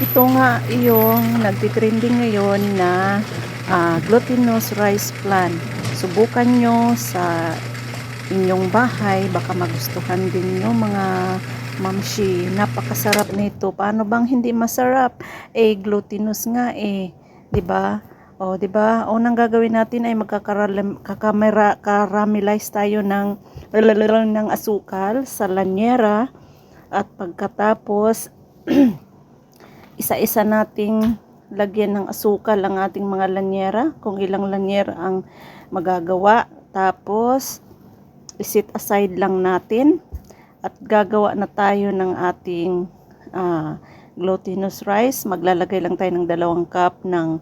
Ito nga yung nagtitrending ngayon na glutinous rice flan. Subukan nyo sa inyong bahay, baka magustuhan din nyo mga mamshi. Napakasarap nito. Paano bang hindi masarap? Glutinous nga 'di ba? O, 'di ba? Unang gagawin natin ay magkakaramelize tayo ng asukal sa lanyera, at pagkatapos isa-isa nating lagyan ng asukal ang ating mga lanyera, kung ilang lanyera ang magagawa. Tapos isit aside lang natin at gagawa na tayo ng ating glutinous rice. Maglalagay lang tayo ng 2 cup ng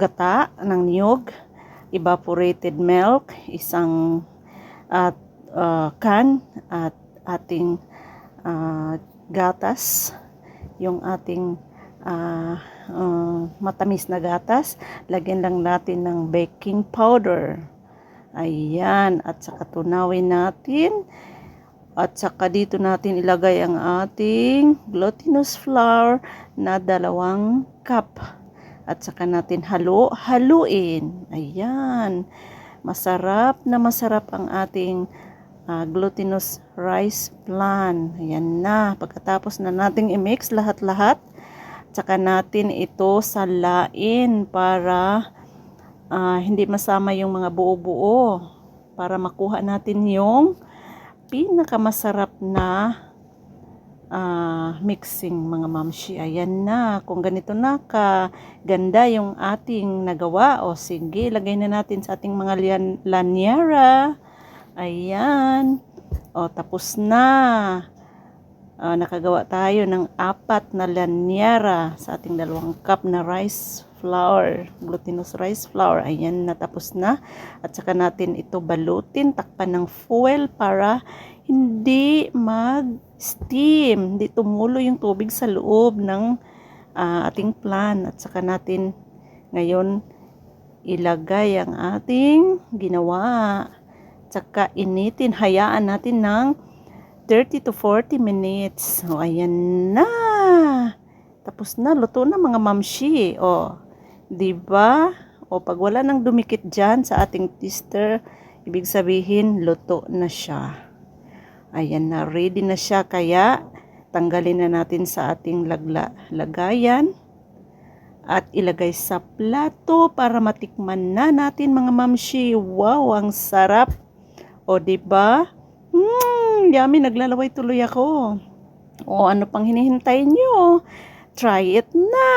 gata ng niyog, evaporated milk, isang can, at ating gatas, yung ating matamis na gatas. Lagyan lang natin ng baking powder. Ayan, at saka tunawin natin. At saka dito natin ilagay ang ating glutinous flour na 2 cup. At saka natin haluin. Ayan. Masarap na masarap ang ating glutinous rice flan. Ayan na. Pagkatapos na nating i-mix lahat-lahat, tsaka natin ito salain para hindi masama yung mga buo-buo, para makuha natin yung pinakamasarap na mixing, mga mamshi. Ayan na. Kung ganito na ganda yung ating nagawa, o sige, lagay na natin sa ating mga lanyera. Ayan. O, tapos na. Nakagawa tayo ng 4 na lanyera sa ating 2 cup na rice flour, glutinous rice flour. Ayan, natapos na. At saka natin ito balutin, takpan ng foil para hindi mag-steam, hindi tumulo yung tubig sa loob ng ating flan. At saka natin ngayon ilagay ang ating ginawa. Tsaka initin, hayaan natin ng 30 to 40 minutes. O, ayan na. Tapos na, luto na mga mamshi. O, 'di ba? O, pag wala nang dumikit diyan sa ating tester, ibig sabihin luto na siya. Ayan na, ready na siya. Kaya tanggalin na natin sa ating lagayan at ilagay sa plato para matikman na natin, mga mamshi. Wow, ang sarap. O, 'di ba? Yummy, naglalaway tuloy ako. O, ano pang hinihintay nyo? Try it na!